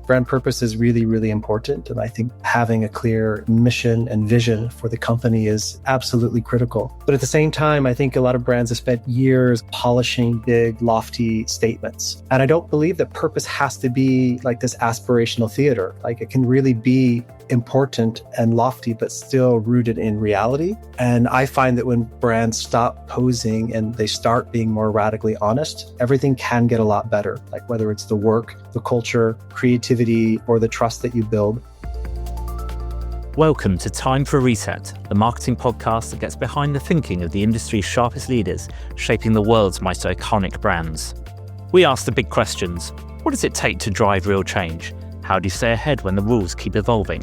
Brand purpose is really, really important. And I think having a clear mission and vision for the company is absolutely critical. But at the same time, I think a lot of brands have spent years polishing big, lofty statements. And I don't believe that purpose has to be like this aspirational theater. Like it can really be important and lofty, but still rooted in reality. And I find that when brands stop posing and they start being more radically honest, everything can get a lot better. Like whether it's the work, the culture, creativity, or the trust that you build. Welcome to Time for a Reset, the marketing podcast that gets behind the thinking of the industry's sharpest leaders, shaping the world's most iconic brands. We ask the big questions. What does it take to drive real change? How do you stay ahead when the rules keep evolving?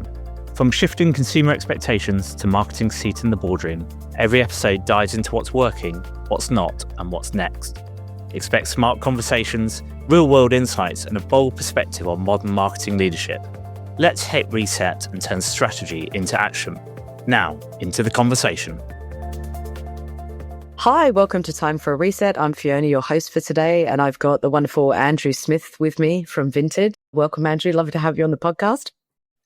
From shifting consumer expectations to marketing seat in the boardroom, every episode dives into what's working, what's not, and what's next. Expect smart conversations, real-world insights, and a bold perspective on modern marketing leadership. Let's hit reset and turn strategy into action. Now, into the conversation. Hi, welcome to Time for a Reset. I'm Fiona, your host for today, and I've got the wonderful Andrew Smith with me from Vinted. Welcome, Andrew. Lovely to have you on the podcast.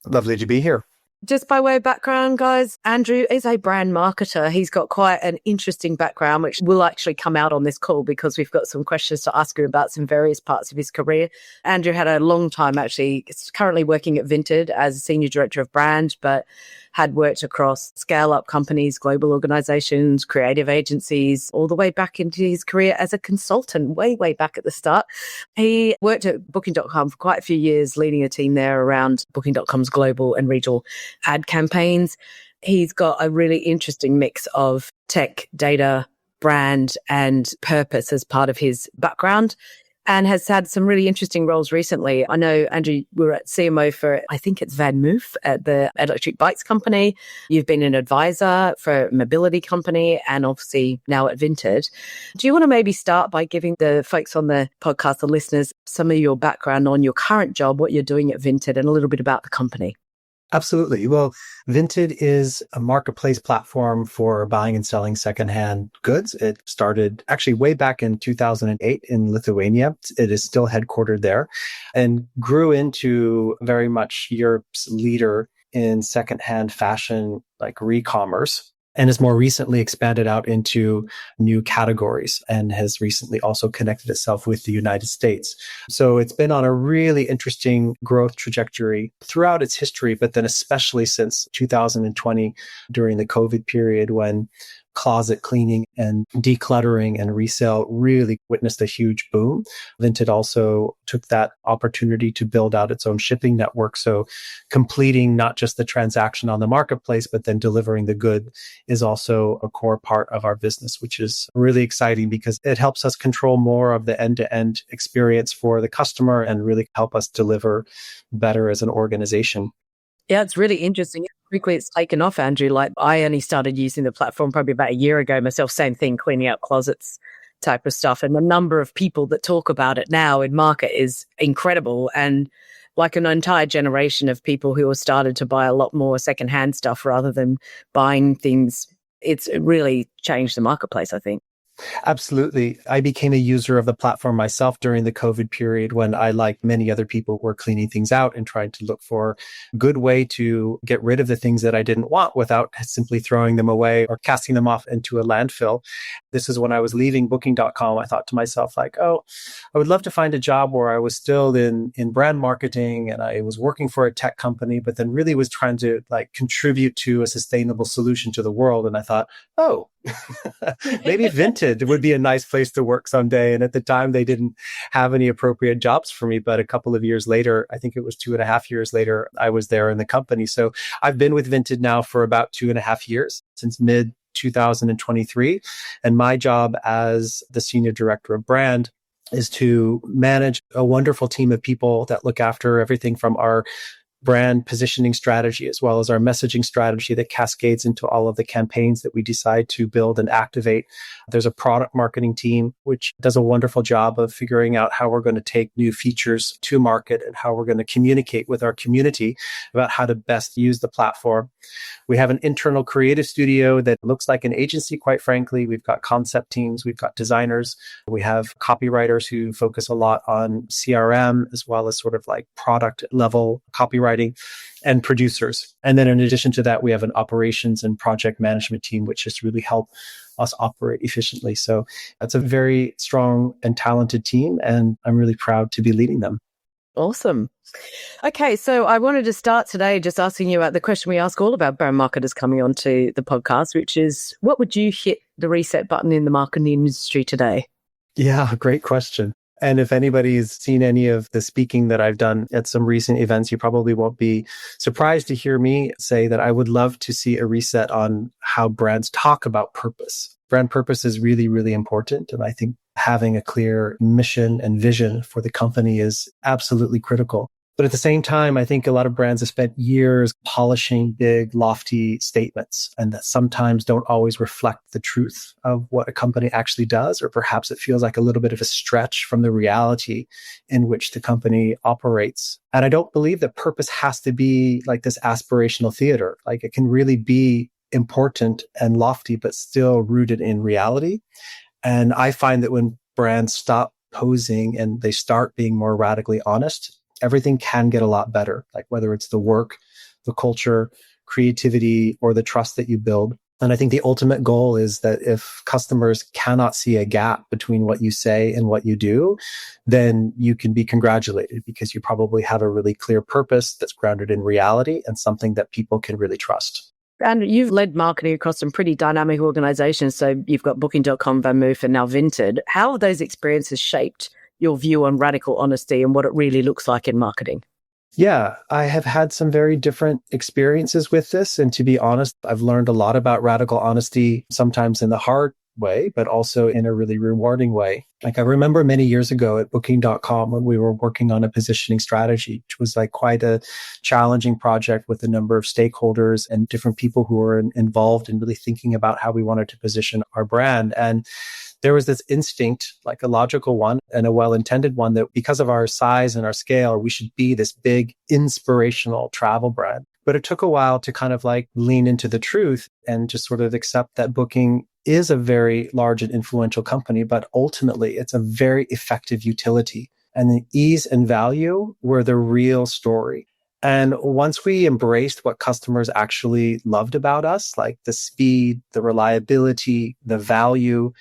Lovely to be here. Just by way of background, guys, Andrew is a brand marketer. He's got quite an interesting background, which will actually come out on this call because we've got some questions to ask him about some various parts of his career. Andrew had a long time, actually, currently working at Vinted as a senior director of brand, but had worked across scale-up companies, global organizations, creative agencies, all the way back into his career as a consultant, way back at the start. He worked at Booking.com for quite a few years, leading a team there around Booking.com's global and regional ad campaigns. He's got a really interesting mix of tech, data, brand, and purpose as part of his background, and has had some really interesting roles recently. I know, Andrew, we were at CMO for, I think it's VanMoof at the electric bikes company. You've been an advisor for a mobility company and obviously now at Vinted. Do you want to maybe start by giving the folks on the podcast, the listeners, some of your background on your current job, what you're doing at Vinted, and a little bit about the company? Absolutely. Well, Vinted is a marketplace platform for buying and selling secondhand goods. It started actually way back in 2008 in Lithuania. It is still headquartered there and grew into very much Europe's leader in secondhand fashion, like re-commerce, and has more recently expanded out into new categories and has recently also connected itself with the United States. So it's been on a really interesting growth trajectory throughout its history, but then especially since 2020 during the COVID period when closet cleaning and decluttering and resale really witnessed a huge boom. Vinted also took that opportunity to build out its own shipping network. So completing not just the transaction on the marketplace, but then delivering the good is also a core part of our business, which is really exciting because it helps us control more of the end-to-end experience for the customer and really help us deliver better as an organization. Yeah, it's really interesting. Quickly, it's taken off, Andrew. Like I only started using the platform probably about a year ago myself, same thing, cleaning out closets type of stuff. And the number of people that talk about it now in market is incredible. And like an entire generation of people who have started to buy a lot more secondhand stuff rather than buying things. It's really changed the marketplace, I think. Absolutely. I became a user of the platform myself during the COVID period when I, like many other people, were cleaning things out and trying to look for a good way to get rid of the things that I didn't want without simply throwing them away or casting them off into a landfill. This is when I was leaving Booking.com. I thought to myself, like, oh, I would love to find a job where I was still in brand marketing and I was working for a tech company, but then really was trying to like contribute to a sustainable solution to the world. And I thought, oh, maybe Vinted would be a nice place to work someday. And at the time, they didn't have any appropriate jobs for me. But a couple of years later, I think it was 2.5 years later, I was there in the company. So I've been with Vinted now for about 2.5 years, since mid 2023. And my job as the senior director of brand is to manage a wonderful team of people that look after everything from our brand positioning strategy, as well as our messaging strategy that cascades into all of the campaigns that we decide to build and activate. There's a product marketing team, which does a wonderful job of figuring out how we're going to take new features to market and how we're going to communicate with our community about how to best use the platform. We have an internal creative studio that looks like an agency, quite frankly. We've got concept teams, we've got designers, we have copywriters who focus a lot on CRM, as well as sort of like product level copywriting, and producers. And then in addition to that, we have an operations and project management team, which just really help us operate efficiently. So that's a very strong and talented team, and I'm really proud to be leading them. Awesome. Okay, so I wanted to start today just asking you about the question we ask all of our brand marketers coming onto the podcast, which is, what would you hit the reset button in the marketing industry today? Yeah, great question. And if anybody's seen any of the speaking that I've done at some recent events, you probably won't be surprised to hear me say that I would love to see a reset on how brands talk about purpose. Brand purpose is really, really important. And I think having a clear mission and vision for the company is absolutely critical. But at the same time, I think a lot of brands have spent years polishing big, lofty statements, and that sometimes don't always reflect the truth of what a company actually does, or perhaps it feels like a little bit of a stretch from the reality in which the company operates. And I don't believe that purpose has to be like this aspirational theater. Like, it can really be important and lofty, but still rooted in reality. And I find that when brands stop posing and they start being more radically honest, everything can get a lot better. Like, whether it's the work, the culture, creativity, or the trust that you build. And I think the ultimate goal is that if customers cannot see a gap between what you say and what you do, then you can be congratulated, because you probably have a really clear purpose that's grounded in reality and something that people can really trust. And you've led marketing across some pretty dynamic organizations. So you've got Booking.com, VanMoof, and now Vinted. How have those experiences shaped your view on radical honesty and what it really looks like in marketing? Yeah, I have had some very different experiences with this. And to be honest, I've learned a lot about radical honesty, sometimes in the hard way, but also in a really rewarding way. Like, I remember many years ago at Booking.com when we were working on a positioning strategy, which was like quite a challenging project with a number of stakeholders and different people who were involved in really thinking about how we wanted to position our brand. And there was this instinct, like a logical one and a well-intended one, that because of our size and our scale, we should be this big inspirational travel brand. But it took a while to kind of like lean into the truth and just sort of accept that Booking is a very large and influential company, but ultimately it's a very effective utility. And the ease and value were the real story. And once we embraced what customers actually loved about us, like the speed, the reliability, the value,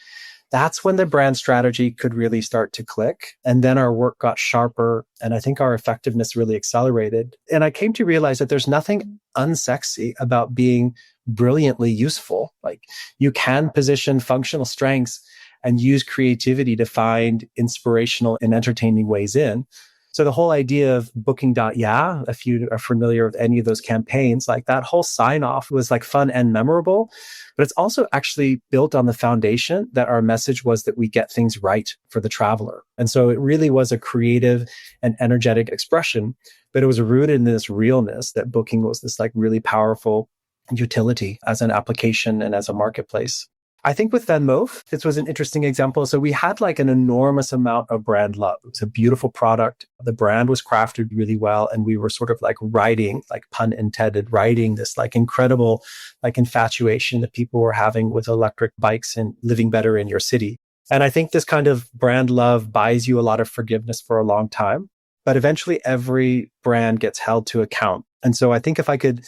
that's when the brand strategy could really start to click. And then our work got sharper, and I think our effectiveness really accelerated. And I came to realize that there's nothing unsexy about being brilliantly useful. Like, you can position functional strengths and use creativity to find inspirational and entertaining ways in. So the whole idea of Booking.yeah, if you are familiar with any of those campaigns, like that whole sign off was like fun and memorable, but it's also actually built on the foundation that our message was that we get things right for the traveler. And so it really was a creative and energetic expression, but it was rooted in this realness that Booking was this like really powerful utility as an application and as a marketplace. I think with VanMoof, this was an interesting example. So we had like an enormous amount of brand love. It was a beautiful product. The brand was crafted really well. And we were sort of like riding, like pun intended, riding this like incredible like infatuation that people were having with electric bikes and living better in your city. And I think this kind of brand love buys you a lot of forgiveness for a long time. But eventually every brand gets held to account. And so I think if I could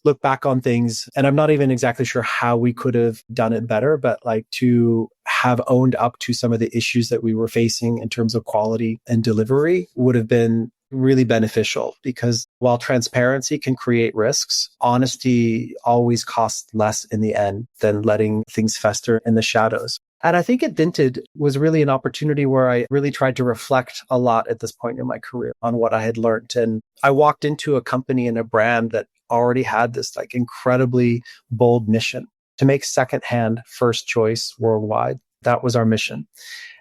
look back on things, and I'm not even exactly sure how we could have done it better, but like to have owned up to some of the issues that we were facing in terms of quality and delivery would have been really beneficial, because while transparency can create risks, honesty always costs less in the end than letting things fester in the shadows. And I think at Vinted was really an opportunity where I really tried to reflect a lot at this point in my career on what I had learned. And I walked into a company and a brand that already had this like incredibly bold mission to make secondhand first choice worldwide. That was our mission.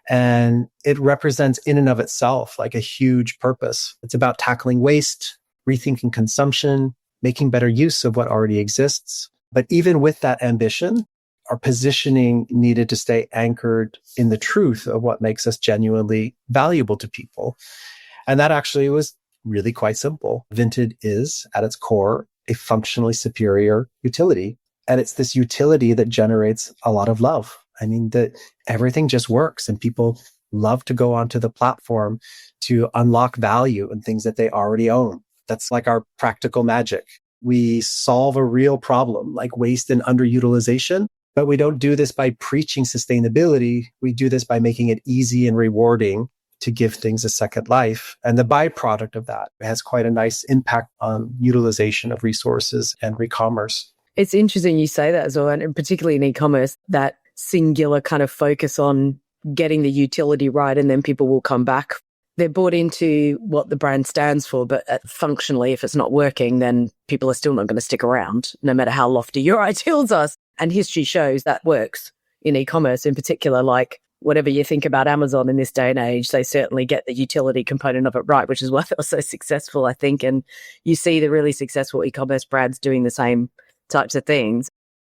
And it represents in and of itself like a huge purpose. It's about tackling waste, rethinking consumption, making better use of what already exists. But even with that ambition, our positioning needed to stay anchored in the truth of what makes us genuinely valuable to people. And that actually was really quite simple. Vinted is, at its core, a functionally superior utility. And it's this utility that generates a lot of love. I mean, that everything just works and people love to go onto the platform to unlock value in things that they already own. That's like our practical magic. We solve a real problem like waste and underutilization, but we don't do this by preaching sustainability. We do this by making it easy and rewarding to give things a second life. And the byproduct of that has quite a nice impact on utilization of resources and re-commerce. It's interesting you say that as well, and particularly in e-commerce, that singular kind of focus on getting the utility right, and then people will come back. They're bought into what the brand stands for, but functionally, if it's not working, then people are still not going to stick around, no matter how lofty your ideals are. And history shows that works in e-commerce in particular. Like, whatever you think about Amazon in this day and age, they certainly get the utility component of it right, which is why they're so successful, I think. And you see the really successful e-commerce brands doing the same types of things.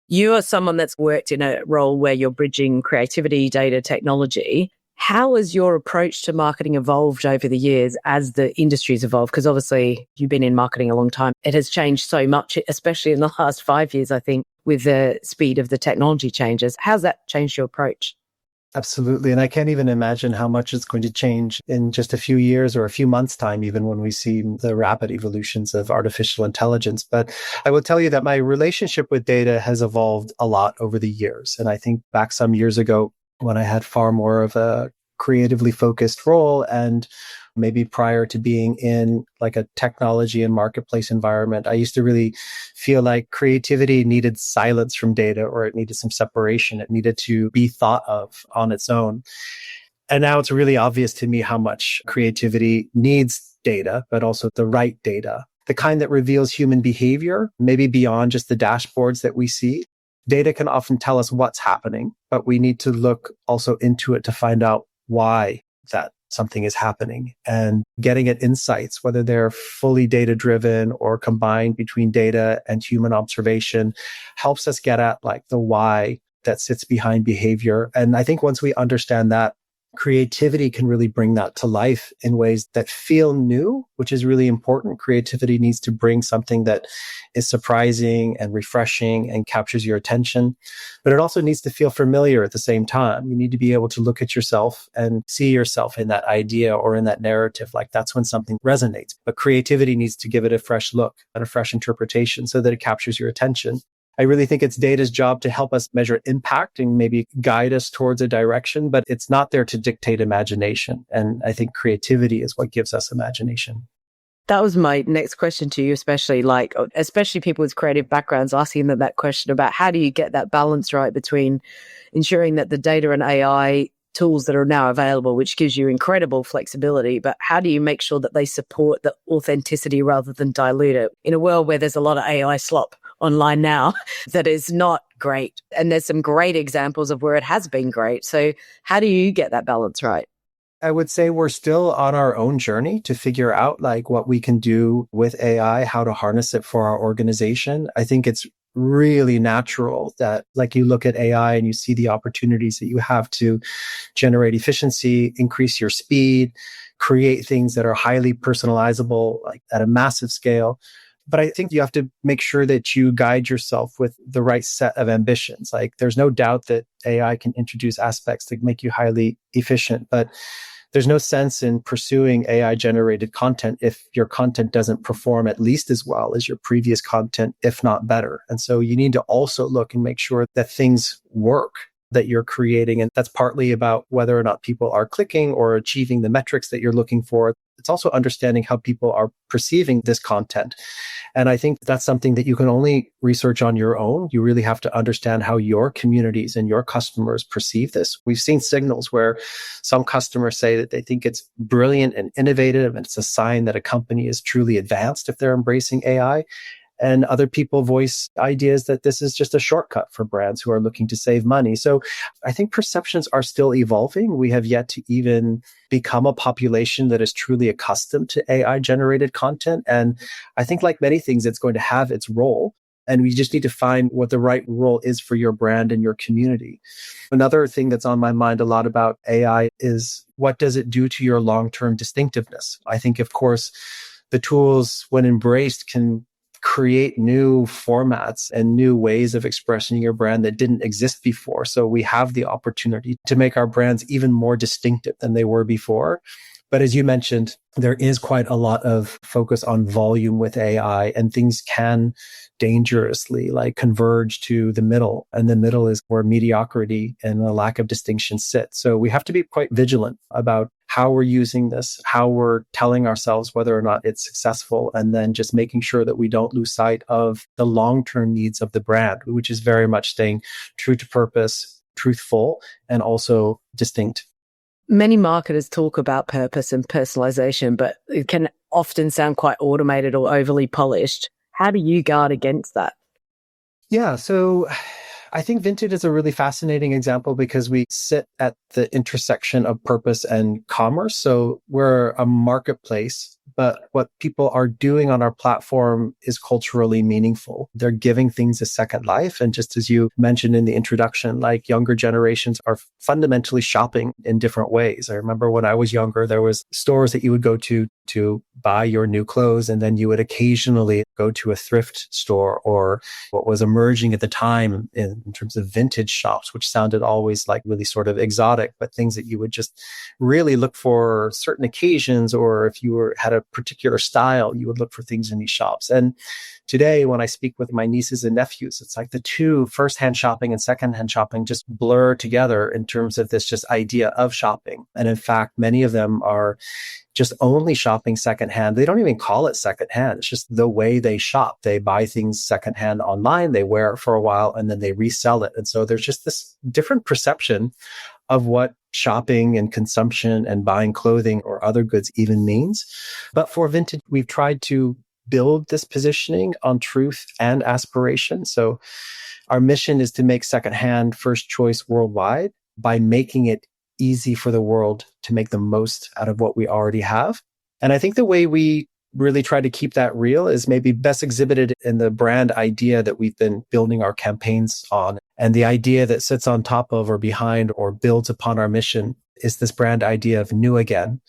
You are someone that's worked in a role where you're bridging creativity, data, technology. How has your approach to marketing evolved over the years as the industry's evolved? Because obviously you've been in marketing a long time. It has changed so much, especially in the last 5 years, I think, with the speed of the technology changes. How's that changed your approach? Absolutely. And I can't even imagine how much it's going to change in just a few years or a few months' time, even when we see the rapid evolutions of artificial intelligence. But I will tell you that my relationship with data has evolved a lot over the years. And I think back some years ago, when I had far more of a creatively focused role, and maybe prior to being in like a technology and marketplace environment, I used to really feel like creativity needed silence from data, or it needed some separation. It needed to be thought of on its own. And now it's really obvious to me how much creativity needs data, but also the right data, the kind that reveals human behavior, maybe beyond just the dashboards that we see. Data can often tell us what's happening, but we need to look also into it to find out why that something is happening, and getting at insights, whether they're fully data driven or combined between data and human observation, helps us get at like the why that sits behind behavior. And I think once we understand that, creativity can really bring that to life in ways that feel new, which is really important. Creativity needs to bring something that is surprising and refreshing and captures your attention, but it also needs to feel familiar at the same time. You need to be able to look at yourself and see yourself in that idea or in that narrative. Like, that's when something resonates. But creativity needs to give it a fresh look and a fresh interpretation so that it captures your attention. I really think it's data's job to help us measure impact and maybe guide us towards a direction, but it's not there to dictate imagination. And I think creativity is what gives us imagination. That was my next question to you, especially people with creative backgrounds, asking them that question about how do you get that balance right between ensuring that the data and AI tools that are now available, which gives you incredible flexibility, but how do you make sure that they support the authenticity rather than dilute it in a world where there's a lot of AI slop online now that is not great? And there's some great examples of where it has been great. So how do you get that balance right? I would say we're still on our own journey to figure out like what we can do with AI, how to harness it for our organization. I think it's really natural that like you look at AI and you see the opportunities that you have to generate efficiency, increase your speed, create things that are highly personalizable, like at a massive scale. But I think you have to make sure that you guide yourself with the right set of ambitions. Like, there's no doubt that AI can introduce aspects that make you highly efficient, but there's no sense in pursuing AI generated content if your content doesn't perform at least as well as your previous content, if not better. And so you need to also look and make sure that things work that you're creating. And that's partly about whether or not people are clicking or achieving the metrics that you're looking for. It's also understanding how people are perceiving this content. And I think that's something that you can only research on your own. You really have to understand how your communities and your customers perceive this. We've seen signals where some customers say that they think it's brilliant and innovative, and it's a sign that a company is truly advanced if they're embracing AI. And other people voice ideas that this is just a shortcut for brands who are looking to save money. So I think perceptions are still evolving. We have yet to even become a population that is truly accustomed to AI-generated content. And I think like many things, it's going to have its role. And we just need to find what the right role is for your brand and your community. Another thing that's on my mind a lot about AI is what does it do to your long-term distinctiveness? I think, of course, the tools, when embraced, can create new formats and new ways of expressing your brand that didn't exist before. So we have the opportunity to make our brands even more distinctive than they were before. But as you mentioned, there is quite a lot of focus on volume with AI, and things can dangerously converge to the middle. And the middle is where mediocrity and a lack of distinction sit. So we have to be quite vigilant about how we're using this, how we're telling ourselves whether or not it's successful, and then just making sure that we don't lose sight of the long-term needs of the brand, which is very much staying true to purpose, truthful, and also distinct. Many marketers talk about purpose and personalization, but it can often sound quite automated or overly polished. How do you guard against that? Yeah, so I think Vinted is a really fascinating example because we sit at the intersection of purpose and commerce. So we're a marketplace, but what people are doing on our platform is culturally meaningful. They're giving things a second life. And just as you mentioned in the introduction, younger generations are fundamentally shopping in different ways. I remember when I was younger, there was stores that you would go to buy your new clothes. And then you would occasionally go to a thrift store, or what was emerging at the time in terms of vintage shops, which sounded always like really sort of exotic, but things that you would just really look for certain occasions, or if you had a particular style, you would look for things in these shops. And today, when I speak with my nieces and nephews, it's like the two, firsthand shopping and secondhand shopping, just blur together in terms of this just idea of shopping. And in fact, many of them are just only shopping secondhand. They don't even call it secondhand. It's just the way they shop. They buy things secondhand online, they wear it for a while, and then they resell it. And so there's just this different perception of what shopping and consumption and buying clothing or other goods even means. But for Vinted, we've tried to build this positioning on truth and aspiration. So our mission is to make secondhand first choice worldwide by making it easy for the world to make the most out of what we already have. And I think the way we really try to keep that real is maybe best exhibited in the brand idea that we've been building our campaigns on. And the idea that sits on top of or behind or builds upon our mission is this brand idea of new again.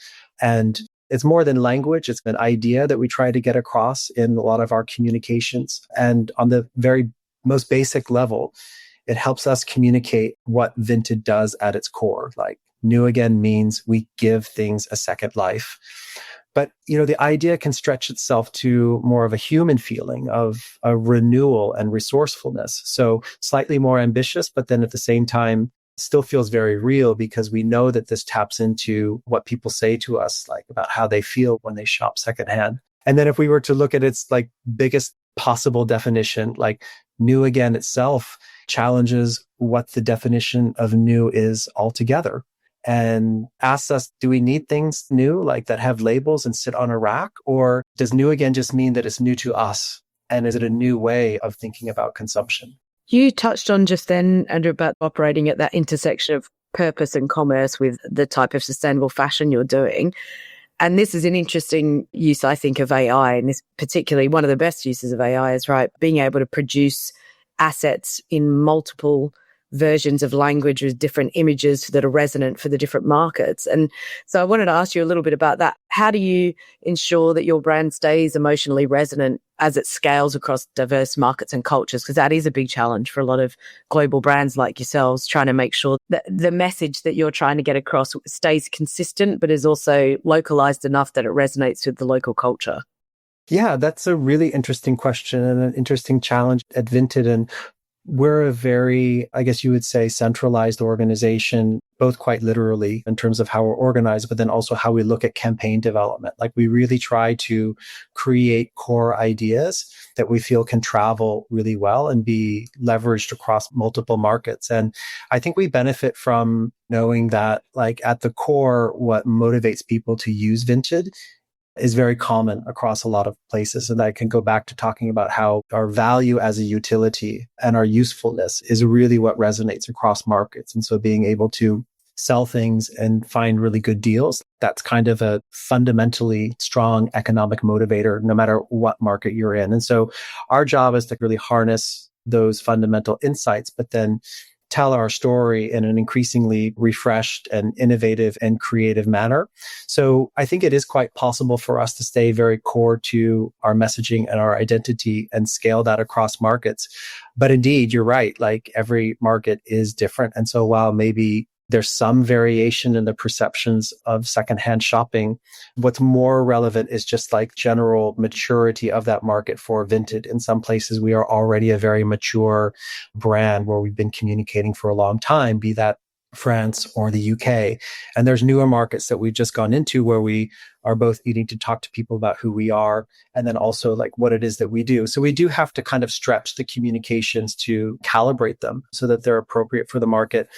And it's more than language. It's an idea that we try to get across in a lot of our communications. And on the very most basic level, it helps us communicate what Vinted does at its core. New again means we give things a second life. But, the idea can stretch itself to more of a human feeling of a renewal and resourcefulness. So slightly more ambitious, but then at the same time, still feels very real because we know that this taps into what people say to us, about how they feel when they shop secondhand. And then if we were to look at its biggest possible definition, new again itself challenges what the definition of new is altogether, and asks us, do we need things new that have labels and sit on a rack? Or does new again just mean that it's new to us? And is it a new way of thinking about consumption? You touched on just then, Andrew, about operating at that intersection of purpose and commerce with the type of sustainable fashion you're doing. And this is an interesting use, I think, of AI. And this particularly one of the best uses of AI is, being able to produce assets in multiple versions of language with different images that are resonant for the different markets. And so I wanted to ask you a little bit about that. How do you ensure that your brand stays emotionally resonant as it scales across diverse markets and cultures? Because that is a big challenge for a lot of global brands like yourselves, trying to make sure that the message that you're trying to get across stays consistent, but is also localized enough that it resonates with the local culture. Yeah, that's a really interesting question and an interesting challenge at Vinted. And we're a very, I guess you would say, centralized organization, both quite literally in terms of how we're organized, but then also how we look at campaign development. We really try to create core ideas that we feel can travel really well and be leveraged across multiple markets. And I think we benefit from knowing that, at the core, what motivates people to use Vinted is very common across a lot of places. And I can go back to talking about how our value as a utility and our usefulness is really what resonates across markets. And so being able to sell things and find really good deals, that's kind of a fundamentally strong economic motivator, no matter what market you're in. And so our job is to really harness those fundamental insights, but then tell our story in an increasingly refreshed and innovative and creative manner. So I think it is quite possible for us to stay very core to our messaging and our identity and scale that across markets. But indeed, you're right. Like every market is different. And so while maybe there's some variation in the perceptions of secondhand shopping, what's more relevant is just like general maturity of that market for Vinted. In some places, we are already a very mature brand where we've been communicating for a long time, be that France or the UK. And there's newer markets that we've just gone into where we are both needing to talk to people about who we are and then also like what it is that we do. So we do have to kind of stretch the communications to calibrate them so that they're appropriate for the market.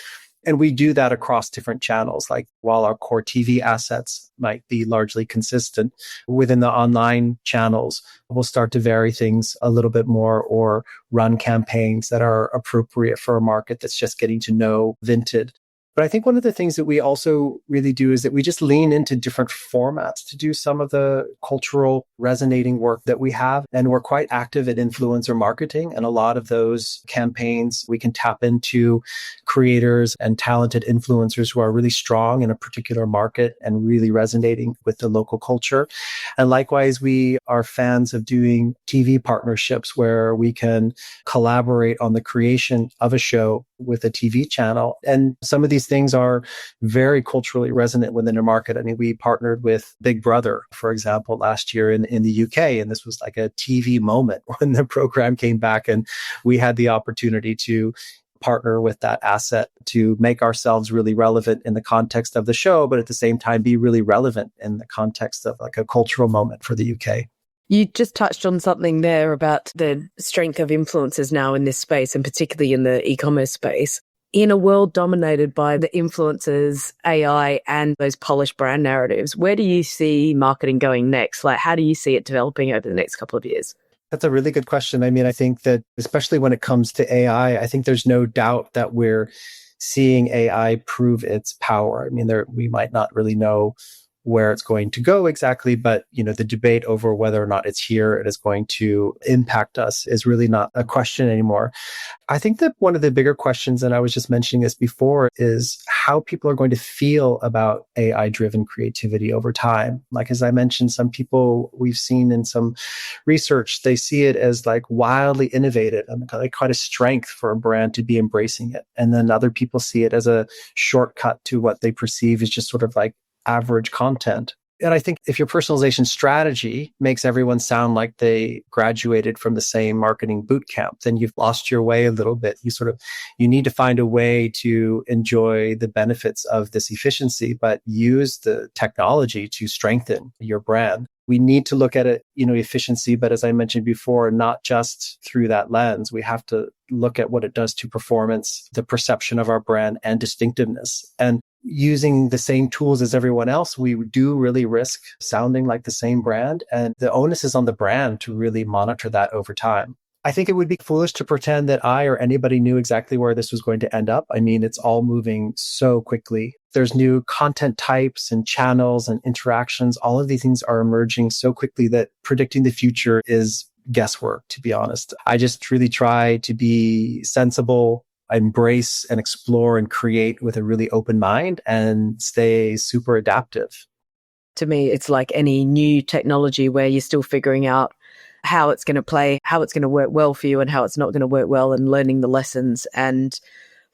And we do that across different channels. Like while our core TV assets might be largely consistent, within the online channels, we'll start to vary things a little bit more or run campaigns that are appropriate for a market that's just getting to know Vinted. But I think one of the things that we also really do is that we just lean into different formats to do some of the cultural resonating work that we have. And we're quite active at influencer marketing. And a lot of those campaigns, we can tap into creators and talented influencers who are really strong in a particular market and really resonating with the local culture. And likewise, we are fans of doing TV partnerships where we can collaborate on the creation of a show with a TV channel. And some of these things are very culturally resonant within a market. I mean, we partnered with Big Brother, for example, last year in the UK. And this was like a TV moment when the program came back and we had the opportunity to partner with that asset to make ourselves really relevant in the context of the show, but at the same time be really relevant in the context of like a cultural moment for the UK. You just touched on something there about the strength of influencers now in this space, and particularly in the e-commerce space. In a world dominated by the influencers, AI, and those polished brand narratives, where do you see marketing going next? Like, how do you see it developing over the next couple of years? That's a really good question. I mean, I think that especially when it comes to AI, I think there's no doubt that we're seeing AI prove its power. I mean, we might not really know where it's going to go exactly, but the debate over whether or not it's here, it is going to impact us is really not a question anymore. I think that one of the bigger questions, and I was just mentioning this before, is how people are going to feel about AI-driven creativity over time. Like, as I mentioned, some people we've seen in some research, they see it as like wildly innovative and like quite a strength for a brand to be embracing it. And then other people see it as a shortcut to what they perceive as just sort of like average content. And I think if your personalization strategy makes everyone sound like they graduated from the same marketing boot camp, then you've lost your way a little bit. You need to find a way to enjoy the benefits of this efficiency, but use the technology to strengthen your brand. We need to look at it, efficiency, but as I mentioned before, not just through that lens. We have to look at what it does to performance, the perception of our brand, and distinctiveness. And using the same tools as everyone else, we do really risk sounding like the same brand. And the onus is on the brand to really monitor that over time. I think it would be foolish to pretend that I or anybody knew exactly where this was going to end up. I mean, it's all moving so quickly. There's new content types and channels and interactions. All of these things are emerging so quickly that predicting the future is guesswork, to be honest. I just really try to be sensible, embrace and explore and create with a really open mind and stay super adaptive. To me, it's like any new technology where you're still figuring out how it's going to play, how it's going to work well for you and how it's not going to work well, and learning the lessons. And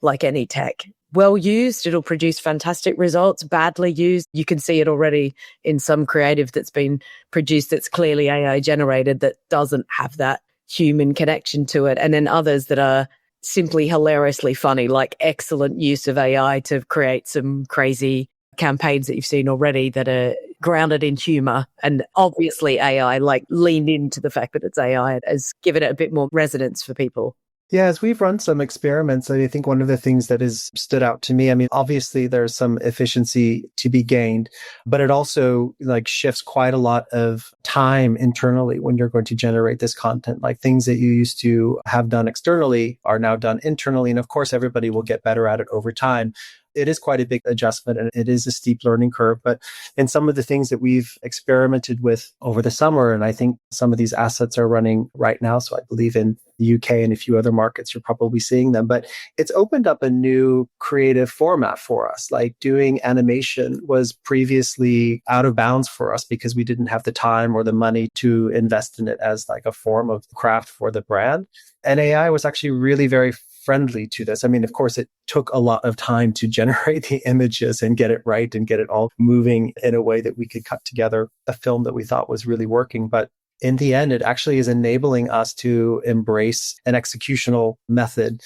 like any tech, well used, it'll produce fantastic results. Badly used, you can see it already in some creative that's been produced that's clearly AI generated that doesn't have that human connection to it. And then others that are simply hilariously funny, like excellent use of AI to create some crazy campaigns that you've seen already that are grounded in humor. And obviously AI like leaned into the fact that it's AI has given it a bit more resonance for people. Yeah, as we've run some experiments, I think one of the things that has stood out to me, I mean, obviously there's some efficiency to be gained, but it also like shifts quite a lot of time internally when you're going to generate this content. Like things that you used to have done externally are now done internally. And of course, everybody will get better at it over time. it is quite a big adjustment and it is a steep learning curve. But in some of the things that we've experimented with over the summer, and I think some of these assets are running right now. So I believe in the UK and a few other markets, you're probably seeing them, but it's opened up a new creative format for us. Like doing animation was previously out of bounds for us because we didn't have the time or the money to invest in it as like a form of craft for the brand. And AI was actually really very friendly to this. I mean, of course, it took a lot of time to generate the images and get it right and get it all moving in a way that we could cut together a film that we thought was really working. But in the end, it actually is enabling us to embrace an executional method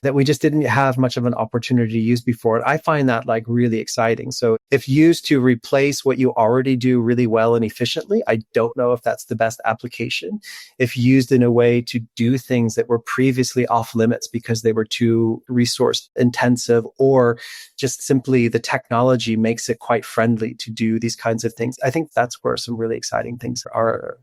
that we just didn't have much of an opportunity to use before. I find that like really exciting. So if used to replace what you already do really well and efficiently, I don't know if that's the best application. If used in a way to do things that were previously off limits because they were too resource intensive, or just simply the technology makes it quite friendly to do these kinds of things, I think that's where some really exciting things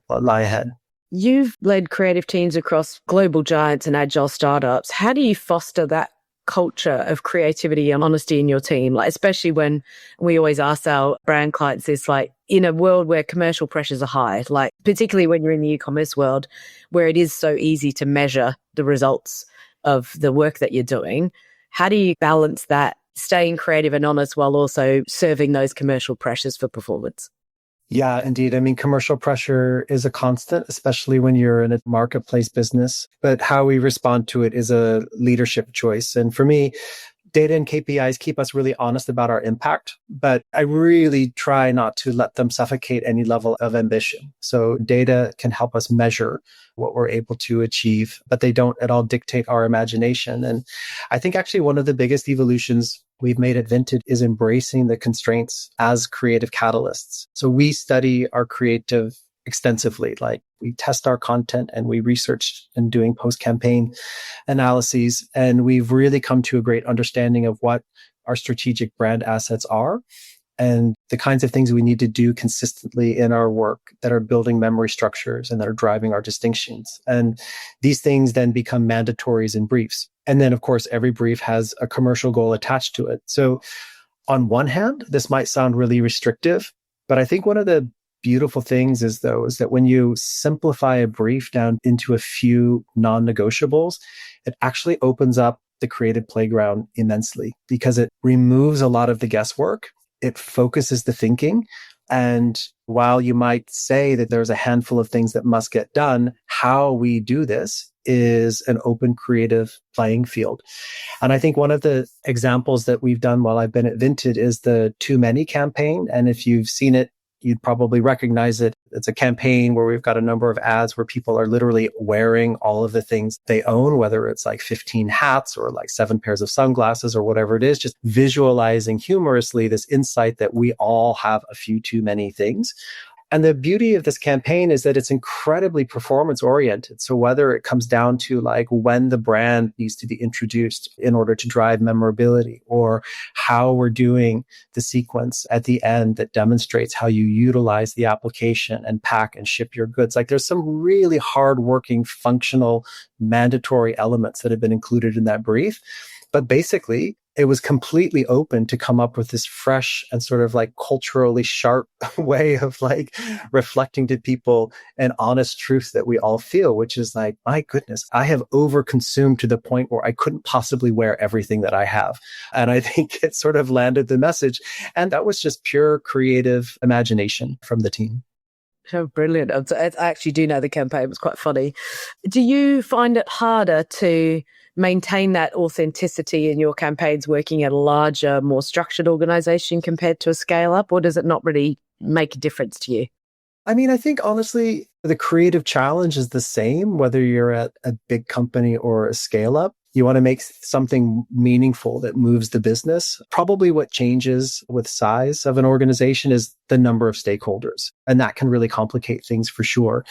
lie ahead. You've led creative teams across global giants and agile startups. How do you foster that culture of creativity and honesty in your team? Like, especially when we always ask our brand clients this, like in a world where commercial pressures are high, like particularly when you're in the e-commerce world, where it is so easy to measure the results of the work that you're doing. How do you balance that, staying creative and honest while also serving those commercial pressures for performance? Yeah, indeed. I mean, commercial pressure is a constant, especially when you're in a marketplace business. But how we respond to it is a leadership choice. And for me, data and KPIs keep us really honest about our impact, but I really try not to let them suffocate any level of ambition. So data can help us measure what we're able to achieve, but they don't at all dictate our imagination. And I think actually one of the biggest evolutions we've made at Vinted is embracing the constraints as creative catalysts. So we study our creative extensively. Like we test our content and we research and doing post-campaign analyses. And we've really come to a great understanding of what our strategic brand assets are and the kinds of things we need to do consistently in our work that are building memory structures and that are driving our distinctions. And these things then become mandatories in briefs. And then, of course, every brief has a commercial goal attached to it. So on one hand, this might sound really restrictive, but I think one of the beautiful things is that when you simplify a brief down into a few non-negotiables, it actually opens up the creative playground immensely because it removes a lot of the guesswork. It focuses the thinking. And while you might say that there's a handful of things that must get done, how we do this is an open creative playing field. And I think one of the examples that we've done while I've been at Vinted is the Too Many campaign. And if you've seen it, you'd probably recognize it. It's a campaign where we've got a number of ads where people are literally wearing all of the things they own, whether it's like 15 hats or like 7 pairs of sunglasses or whatever it is, just visualizing humorously this insight that we all have a few too many things. And the beauty of this campaign is that it's incredibly performance oriented. So whether it comes down to like when the brand needs to be introduced in order to drive memorability, or how we're doing the sequence at the end that demonstrates how you utilize the application and pack and ship your goods. Like there's some really hardworking, functional, mandatory elements that have been included in that brief. But basically, it was completely open to come up with this fresh and sort of like culturally sharp way of like reflecting to people an honest truth that we all feel, which is like, my goodness, I have overconsumed to the point where I couldn't possibly wear everything that I have. And I think it sort of landed the message. And that was just pure creative imagination from the team. Oh, brilliant. I actually do know the campaign. It was quite funny. Do you find it harder to maintain that authenticity in your campaigns working at a larger, more structured organization compared to a scale up, or does it not really make a difference to you? I mean, I think honestly, the creative challenge is the same, whether you're at a big company or a scale up. You want to make something meaningful that moves the business. Probably what changes with size of an organization is the number of stakeholders. And that can really complicate things for sure.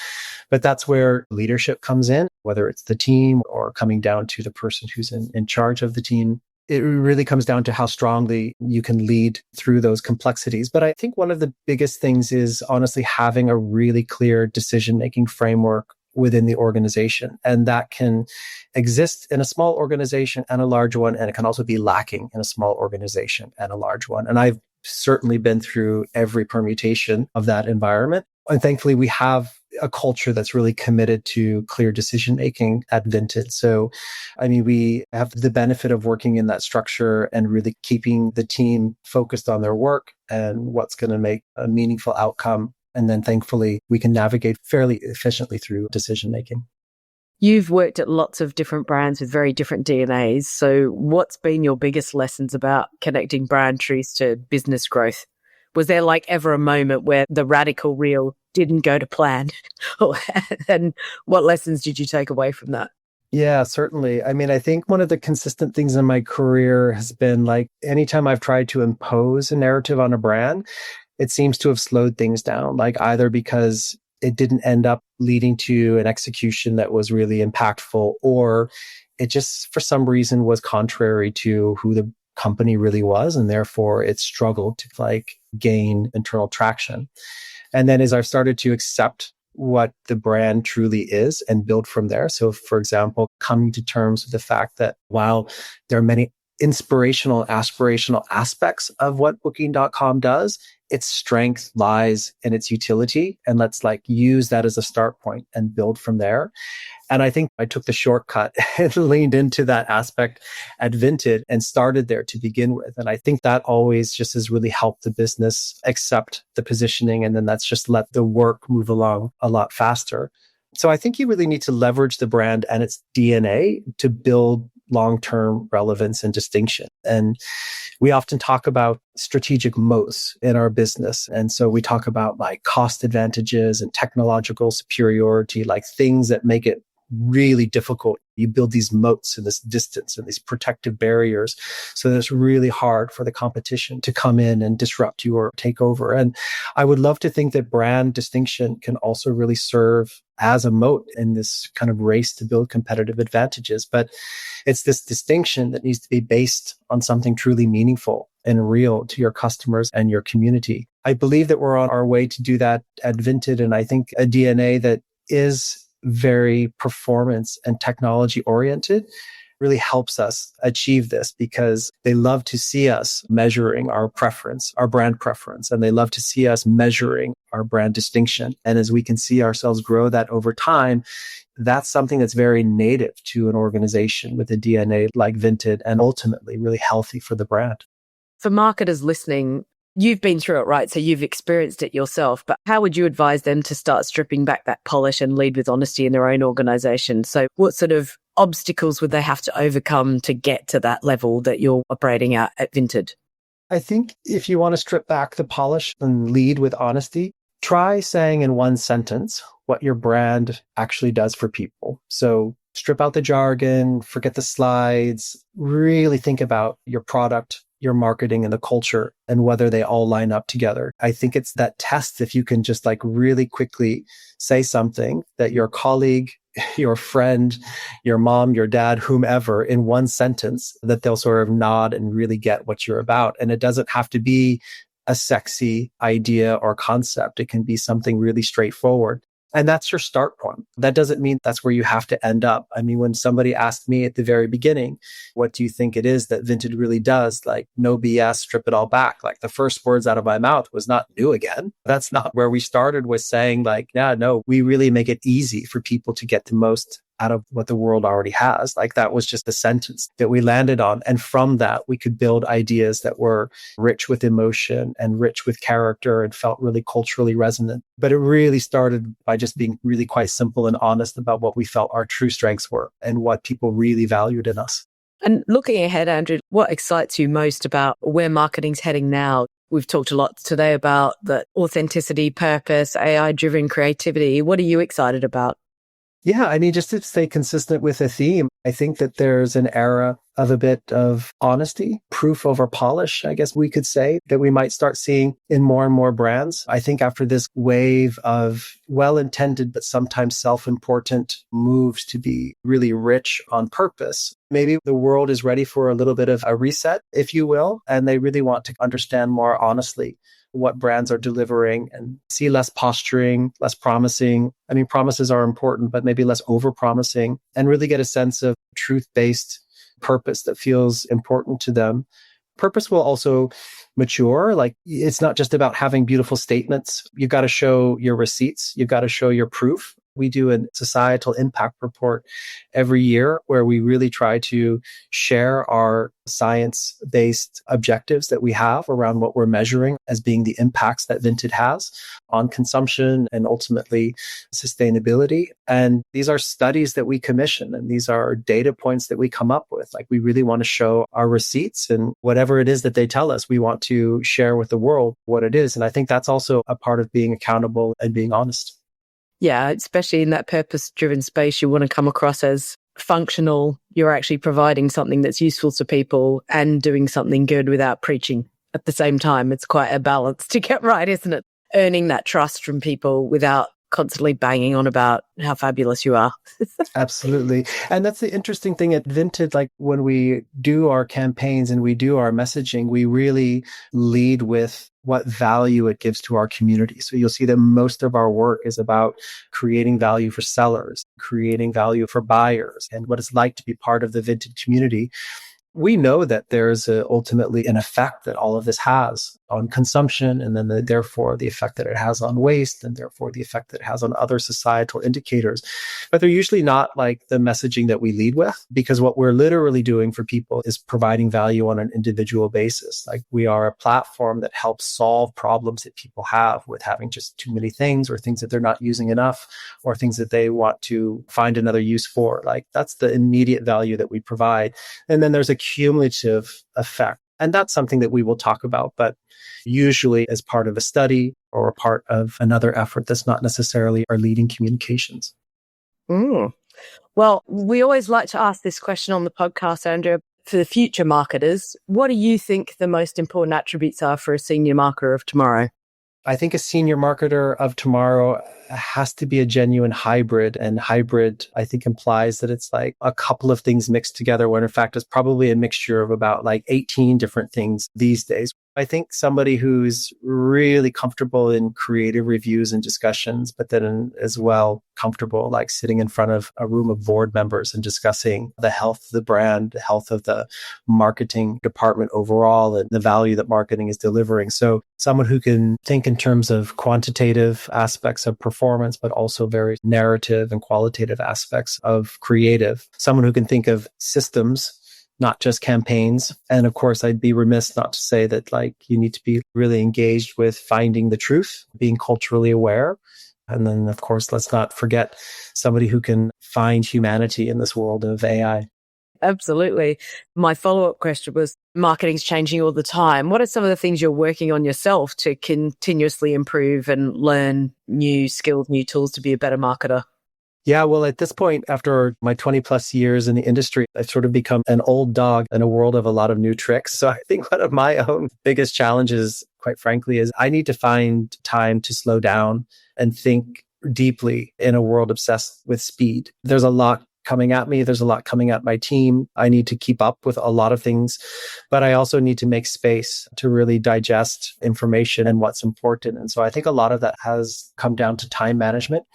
But that's where leadership comes in, whether it's the team or coming down to the person who's in charge of the team. It really comes down to how strongly you can lead through those complexities. But I think one of the biggest things is honestly having a really clear decision-making framework within the organization. And that can exist in a small organization and a large one. And it can also be lacking in a small organization and a large one. And I've certainly been through every permutation of that environment. And thankfully, we have a culture that's really committed to clear decision making at Vinted. So, I mean, we have the benefit of working in that structure and really keeping the team focused on their work and what's going to make a meaningful outcome. And then thankfully, we can navigate fairly efficiently through decision making. You've worked at lots of different brands with very different DNAs. So what's been your biggest lessons about connecting brand truths to business growth? Was there like ever a moment where the radical reel didn't go to plan? And what lessons did you take away from that? Yeah, certainly. I mean, I think one of the consistent things in my career has been like anytime I've tried to impose a narrative on a brand, it seems to have slowed things down, like either because it didn't end up leading to an execution that was really impactful, or it just for some reason was contrary to who the company really was. And therefore it struggled to like gain internal traction. And then as I've started to accept what the brand truly is and build from there. So for example, coming to terms with the fact that while there are many inspirational, aspirational aspects of what Booking.com does, its strength lies in its utility. And let's like use that as a start point and build from there. And I think I took the shortcut and leaned into that aspect at Vinted and started there to begin with. And I think that always just has really helped the business accept the positioning. And then that's just let the work move along a lot faster. So I think you really need to leverage the brand and its DNA to build long-term relevance and distinction. And we often talk about strategic moats in our business. And so we talk about like cost advantages and technological superiority, like things that make it really difficult. You build these moats in this distance and these protective barriers so that it's really hard for the competition to come in and disrupt you or take over. And I would love to think that brand distinction can also really serve as a moat in this kind of race to build competitive advantages. But it's this distinction that needs to be based on something truly meaningful and real to your customers and your community. I believe that we're on our way to do that at Vinted. And I think a DNA that is very performance and technology oriented really helps us achieve this, because they love to see us measuring our preference, our brand preference, and they love to see us measuring our brand distinction. And as we can see ourselves grow that over time, that's something that's very native to an organization with a DNA like Vinted and ultimately really healthy for the brand. For marketers listening, you've been through it, right? So you've experienced it yourself, but how would you advise them to start stripping back that polish and lead with honesty in their own organization? So what sort of obstacles would they have to overcome to get to that level that you're operating at Vinted? I think if you want to strip back the polish and lead with honesty, try saying in one sentence what your brand actually does for people. So strip out the jargon, forget the slides, really think about your product, your marketing and the culture and whether they all line up together. I think it's that test if you can just like really quickly say something that your colleague, your friend, your mom, your dad, whomever, in one sentence, that they'll sort of nod and really get what you're about. And it doesn't have to be a sexy idea or concept. It can be something really straightforward. And that's your start point. That doesn't mean that's where you have to end up. I mean, when somebody asked me at the very beginning, what do you think it is that Vinted really does? Like, no BS, strip it all back. Like the first words out of my mouth was not new again. That's not where we started, was saying like, yeah, no, we really make it easy for people to get the most out of what the world already has. Like that was just the sentence that we landed on. And from that, we could build ideas that were rich with emotion and rich with character and felt really culturally resonant. But it really started by just being really quite simple and honest about what we felt our true strengths were and what people really valued in us. And looking ahead, Andrew, what excites you most about where marketing's heading now? We've talked a lot today about the authenticity, purpose, AI-driven creativity. What are you excited about? Yeah, I mean, just to stay consistent with the theme, I think that there's an era of a bit of honesty, proof over polish, I guess we could say, that we might start seeing in more and more brands. I think after this wave of well-intended but sometimes self-important moves to be really rich on purpose, maybe the world is ready for a little bit of a reset, if you will, and they really want to understand more honestly what brands are delivering and see less posturing, less promising. I mean, promises are important, but maybe less over-promising, and really get a sense of truth-based purpose that feels important to them. Purpose will also mature. Like, it's not just about having beautiful statements. You've got to show your receipts. You've got to show your proof. We do a societal impact report every year where we really try to share our science-based objectives that we have around what we're measuring as being the impacts that Vinted has on consumption and ultimately sustainability. And these are studies that we commission, and these are data points that we come up with. Like, we really want to show our receipts, and whatever it is that they tell us, we want to share with the world what it is. And I think that's also a part of being accountable and being honest. Yeah, especially in that purpose-driven space, you want to come across as functional. You're actually providing something that's useful to people and doing something good without preaching at the same time. It's quite a balance to get right, isn't it? Earning that trust from people without constantly banging on about how fabulous you are. Absolutely. And that's the interesting thing at Vinted. Like, when we do our campaigns and we do our messaging, we really lead with what value it gives to our community. So you'll see that most of our work is about creating value for sellers, creating value for buyers, and what it's like to be part of the Vinted community. We know that there's ultimately an effect that all of this has on consumption, and then therefore the effect that it has on waste, and therefore the effect that it has on other societal indicators. But they're usually not like the messaging that we lead with, because what we're literally doing for people is providing value on an individual basis. Like, we are a platform that helps solve problems that people have with having just too many things, or things that they're not using enough, or things that they want to find another use for. Like, that's the immediate value that we provide. And then there's a cumulative effect. And that's something that we will talk about, but usually as part of a study or a part of another effort that's not necessarily our leading communications. Well, we always like to ask this question on the podcast, Andrew. For the future marketers, what do you think the most important attributes are for a senior marketer of tomorrow? I think a senior marketer of tomorrow has to be a genuine hybrid. And hybrid, I think, implies that it's like a couple of things mixed together, when in fact it's probably a mixture of about like 18 different things these days. I think somebody who's really comfortable in creative reviews and discussions, but then as well comfortable like sitting in front of a room of board members and discussing the health of the brand, the health of the marketing department overall, and the value that marketing is delivering. So someone who can think in terms of quantitative aspects of performance, but also very narrative and qualitative aspects of creative. Someone who can think of systems, not just campaigns. And of course, I'd be remiss not to say that like you need to be really engaged with finding the truth, being culturally aware. And then, of course, let's not forget somebody who can find humanity in this world of AI. Absolutely. My follow-up question was, marketing's changing all the time. What are some of the things you're working on yourself to continuously improve and learn new skills, new tools to be a better marketer? Yeah, well, at this point, after my 20 plus years in the industry, I've sort of become an old dog in a world of a lot of new tricks. So I think one of my own biggest challenges, quite frankly, is I need to find time to slow down and think deeply in a world obsessed with speed. There's a lot coming at me. There's a lot coming at my team. I need to keep up with a lot of things, but I also need to make space to really digest information and what's important. And so I think a lot of that has come down to time management.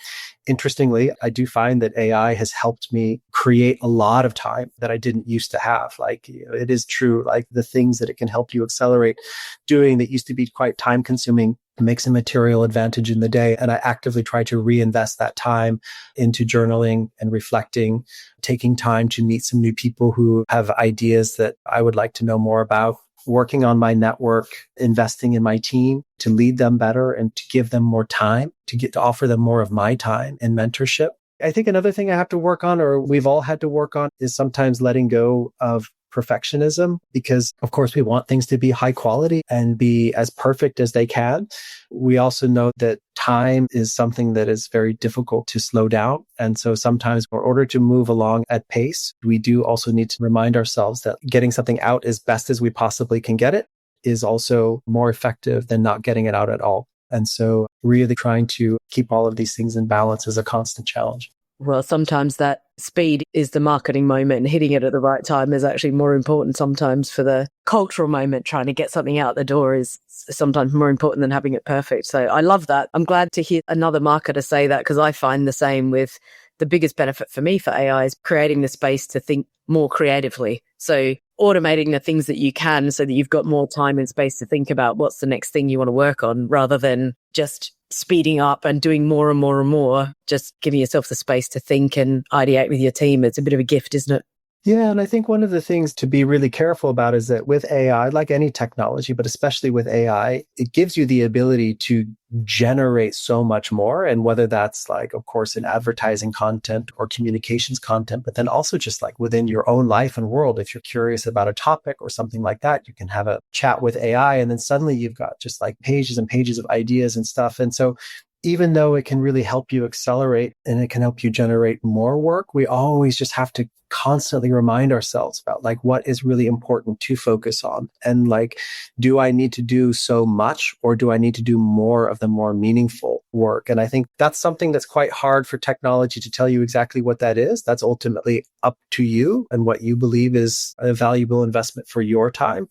Interestingly, I do find that AI has helped me create a lot of time that I didn't used to have. Like, it is true, like the things that it can help you accelerate doing that used to be quite time consuming makes a material advantage in the day. And I actively try to reinvest that time into journaling and reflecting, taking time to meet some new people who have ideas that I would like to know more about, working on my network, investing in my team to lead them better and to give them more time, to get to offer them more of my time and mentorship. I think another thing I have to work on, or we've all had to work on, is sometimes letting go of perfectionism, because of course we want things to be high quality and be as perfect as they can. We also know that time is something that is very difficult to slow down. And so sometimes in order to move along at pace, we do also need to remind ourselves that getting something out as best as we possibly can get it is also more effective than not getting it out at all. And so really trying to keep all of these things in balance is a constant challenge. Well, sometimes that speed is the marketing moment, and hitting it at the right time is actually more important sometimes for the cultural moment. Trying to get something out the door is sometimes more important than having it perfect. So I love that. I'm glad to hear another marketer say that, because I find the same with the biggest benefit for me for AI is creating the space to think more creatively. So automating the things that you can so that you've got more time and space to think about what's the next thing you want to work on, rather than just speeding up and doing more and more and more, just giving yourself the space to think and ideate with your team. It's a bit of a gift, isn't it? Yeah, and I think one of the things to be really careful about is that with AI, like any technology, but especially with AI, it gives you the ability to generate so much more. And whether that's like, of course, in advertising content or communications content, but then also just like within your own life and world, if you're curious about a topic or something like that, you can have a chat with AI, and then suddenly you've got just like pages and pages of ideas and stuff. And so even though it can really help you accelerate and it can help you generate more work, we always just have to constantly remind ourselves about like what is really important to focus on. And like, do I need to do so much, or do I need to do more of the more meaningful work? And I think that's something that's quite hard for technology to tell you exactly what that is. That's ultimately up to you and what you believe is a valuable investment for your time.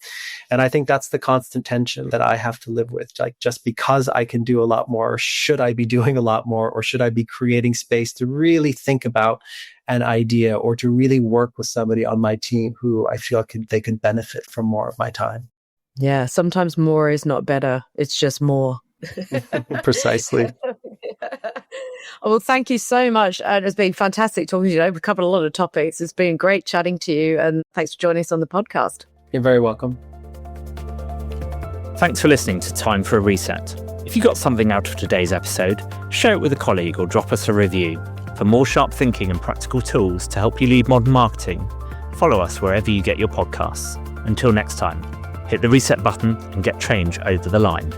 And I think that's the constant tension that I have to live with. Like, just because I can do a lot more, should I be doing a lot more, or should I be creating space to really think about an idea, or to really work with somebody on my team who I feel they can benefit from more of my time? Yeah, sometimes more is not better. It's just more. Precisely. Well, thank you so much. And it's been fantastic talking to you. We've covered a lot of topics. It's been great chatting to you. And thanks for joining us on the podcast. You're very welcome. Thanks for listening to Time for a Reset. If you got something out of today's episode, share it with a colleague or drop us a review. For more sharp thinking and practical tools to help you lead modern marketing, follow us wherever you get your podcasts. Until next time, hit the reset button and get change over the line.